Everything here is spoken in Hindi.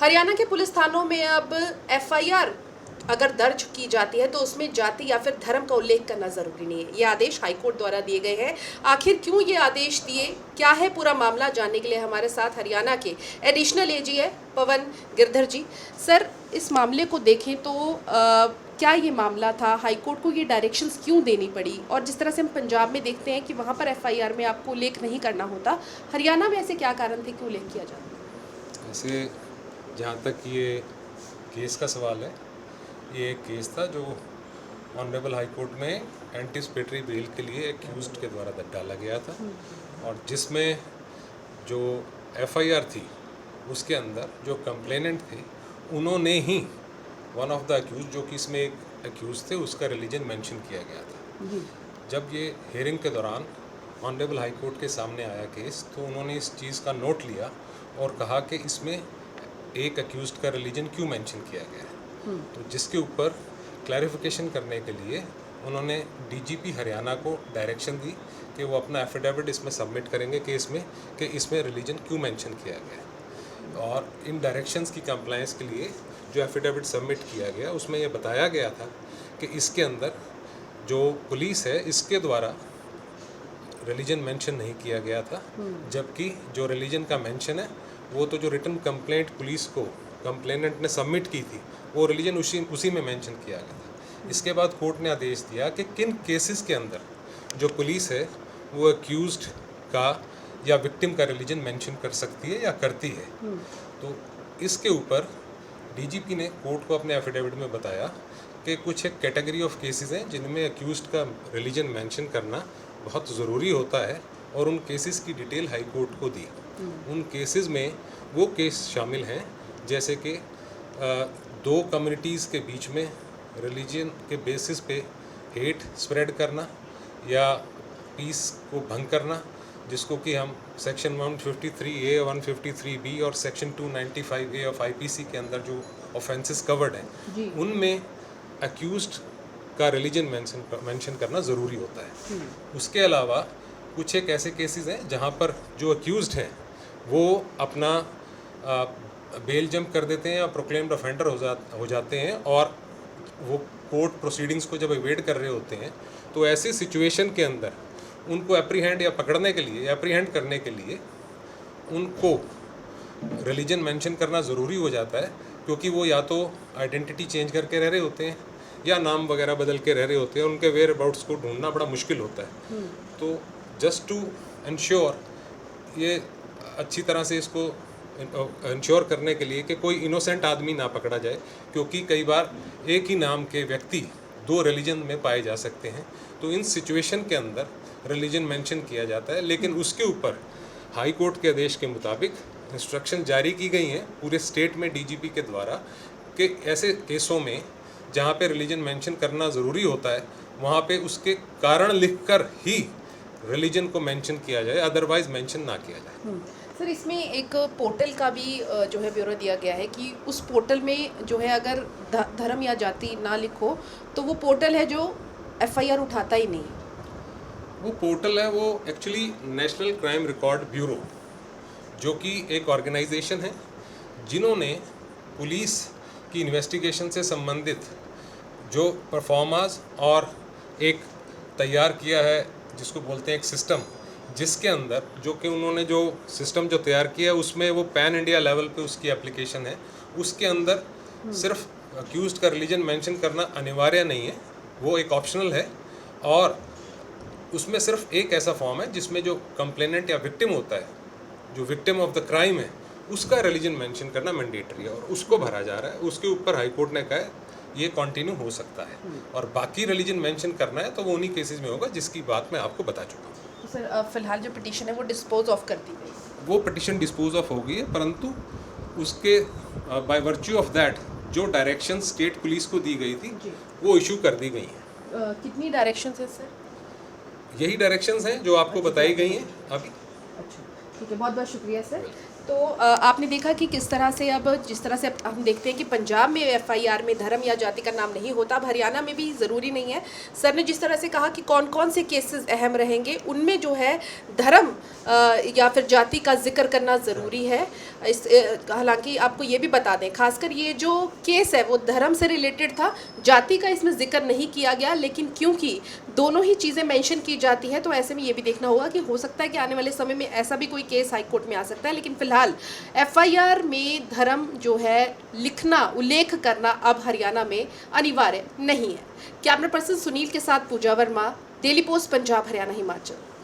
हरियाणा के पुलिस थानों में अब एफआईआर अगर दर्ज की जाती है तो उसमें जाति या फिर धर्म का उल्लेख करना जरूरी नहीं है। ये आदेश हाईकोर्ट द्वारा दिए गए हैं। आखिर क्यों ये आदेश दिए, क्या है पूरा मामला, जानने के लिए हमारे साथ हरियाणा के एडिशनल एजी है पवन गिरधर जी। सर, इस मामले को देखें तो क्या ये मामला था, हाईकोर्ट को ये डायरेक्शंस क्यों देनी पड़ी, और जिस तरह से हम पंजाब में देखते हैं कि वहाँ पर एफआईआर में आपको उल्लेख नहीं करना होता, हरियाणा में ऐसे क्या कारण थे कि उल्लेख किया जाता? ऐसे जहाँ तक ये केस का सवाल है, ये एक केस था जो ऑनरेबल हाई कोर्ट में एंटीसिपेटरी बेल के लिए एक्यूज्ड के द्वारा डाला गया था, और जिसमें जो एफआईआर थी उसके अंदर जो कंप्लेनेंट थे उन्होंने ही वन ऑफ द अक्यूज, जो कि इसमें एक अक्यूज थे, उसका रिलीजन मेंशन किया गया था। जब ये हियरिंग के दौरान ऑनरेबल हाई कोर्ट के सामने आया केस, तो उन्होंने इस चीज़ का नोट लिया और कहा कि इसमें एक अक्यूज्ड का रिलीजन क्यों मेंशन किया गया है। तो जिसके ऊपर क्लैरिफिकेशन करने के लिए उन्होंने डीजीपी हरियाणा को डायरेक्शन दी कि वो अपना एफिडेविट इसमें सबमिट करेंगे कि इसमें रिलीजन क्यों मेंशन किया गया है। और इन डायरेक्शंस की कंप्लायंस के लिए जो एफिडेविट सबमिट किया गया उसमें ये बताया गया था कि इसके अंदर जो पुलिस है इसके द्वारा रिलीजन मेंशन नहीं किया गया था, जबकि जो रिलीजन का मेंशन है वो तो जो रिटन कंप्लेंट पुलिस को कंप्लेनेंट ने सबमिट की थी वो रिलीजन उसी में मेंशन किया गया था। इसके बाद कोर्ट ने आदेश दिया कि किन केसेस के अंदर जो पुलिस है वो अक्यूज्ड का या विक्टिम का रिलीजन मेंशन कर सकती है या करती है। तो इसके ऊपर डीजीपी ने कोर्ट को अपने एफिडेविट में बताया कि कुछ एक कैटेगरी ऑफ केसेस हैं जिनमें अक्यूज्ड का रिलीजन मेंशन करना बहुत ज़रूरी होता है, और उन केसेस की डिटेल हाई कोर्ट को दी। उन केसेस में वो केस शामिल हैं जैसे कि दो कम्युनिटीज़ के बीच में रिलीजन के बेसिस पे हेट स्प्रेड करना या पीस को भंग करना, जिसको कि हम सेक्शन 153A, 153B और सेक्शन 295A ऑफ आईपीसी के अंदर जो ऑफेंसेस कवर्ड हैं उनमें अक्यूज्ड का रिलीजन मेंशन करना ज़रूरी होता है। उसके अलावा कुछ एक ऐसे केसेस हैं जहाँ पर जो अक्यूज्ड हैं वो अपना बेल जंप कर देते हैं या प्रोक्लेम्ड ऑफेंडर हो जाते हैं, और वो कोर्ट प्रोसीडिंग्स को जब अवेट कर रहे होते हैं तो ऐसी सिचुएशन के अंदर उनको एप्रीहेंड करने के लिए उनको रिलीजन मेंशन करना ज़रूरी हो जाता है, क्योंकि वो या तो आइडेंटिटी चेंज करके रह रहे होते हैं या नाम वगैरह बदल के रह रहे होते हैं, उनके वेयर अबाउट्स को ढूंढना बड़ा मुश्किल होता है। तो जस्ट टू इंश्योर, ये अच्छी तरह से इसको इंश्योर करने के लिए कि कोई इनोसेंट आदमी ना पकड़ा जाए, क्योंकि कई बार एक ही नाम के व्यक्ति दो रिलीजन में पाए जा सकते हैं, तो इन सिचुएशन के अंदर रिलीजन मेंशन किया जाता है। लेकिन उसके ऊपर हाई कोर्ट के आदेश के मुताबिक इंस्ट्रक्शन जारी की गई हैं पूरे स्टेट में डीजीपी के द्वारा कि ऐसे केसों में जहाँ पे रिलीजन मेंशन करना ज़रूरी होता है वहाँ पे उसके कारण लिखकर ही रिलीजन को मेंशन किया जाए, अदरवाइज मेंशन ना किया जाए। सर, इसमें एक पोर्टल का भी जो है ब्यौरा दिया गया है कि उस पोर्टल में जो है अगर धर्म या जाति ना लिखो तो वो पोर्टल है जो एफआईआर उठाता ही नहीं। वो पोर्टल है वो actually national crime record bureau, जो कि एक ऑर्गेनाइजेशन है जिन्होंने पुलिस की इन्वेस्टिगेशन से संबंधित जो परफॉर्मास और एक तैयार किया है जिसको बोलते हैं एक सिस्टम, जिसके अंदर जो कि उन्होंने जो सिस्टम जो तैयार किया है उसमें वो पैन इंडिया लेवल पे उसकी एप्लीकेशन है। उसके अंदर सिर्फ अक्यूज्ड का रिलीजन मेंशन करना अनिवार्य नहीं है, वो एक ऑप्शनल है, और उसमें सिर्फ एक ऐसा फॉर्म है जिसमें जो कंप्लेनेंट या विक्टिम होता है, जो विक्टिम ऑफ द क्राइम है, उसका रिलीजन मेंशन करना मैंडेटरी है और उसको भरा जा रहा है। उसके ऊपर हाई कोर्ट ने कहा है ये कंटिन्यू हो सकता है, और बाकी रिलीजन मेंशन करना है तो वो उन्हीं केसेस में होगा जिसकी बात मैं आपको बता चुका हूँ। तो सर, फिलहाल जो पिटीशन है वो डिस्पोज ऑफ कर दी गई? वो पिटीशन डिस्पोज ऑफ हो गई है, परंतु उसके बाय वर्च्यू ऑफ दैट जो डायरेक्शन स्टेट पुलिस को दी गई थी वो इशू कर दी गई हैं। कितनी डायरेक्शंस है सर? यही डायरेक्शंस हैं जो आपको बताई गई हैं अभी। अच्छा, ठीक है, बहुत बहुत शुक्रिया सर। तो आपने देखा कि किस तरह से अब जिस तरह से अब हम देखते हैं कि पंजाब में एफआईआर में धर्म या जाति का नाम नहीं होता, अब हरियाणा में भी ज़रूरी नहीं है। सर ने जिस तरह से कहा कि कौन कौन से केसेस अहम रहेंगे, उनमें जो है धर्म या फिर जाति का जिक्र करना ज़रूरी है। हालांकि आपको ये भी बता दें, खासकर ये जो केस है वो धर्म से रिलेटेड था, जाति का इसमें जिक्र नहीं किया गया, लेकिन क्योंकि दोनों ही चीज़ें मेंशन की जाती है तो ऐसे में ये भी देखना होगा कि हो सकता है कि आने वाले समय में ऐसा भी कोई केस हाई कोर्ट में आ सकता है। लेकिन फिलहाल एफआईआर में धर्म जो है लिखना, उल्लेख करना अब हरियाणा में अनिवार्य नहीं है। कैमरा पर्सन सुनील के साथ पूजा वर्मा, डेली पोस्ट पंजाब, हरियाणा, हिमाचल।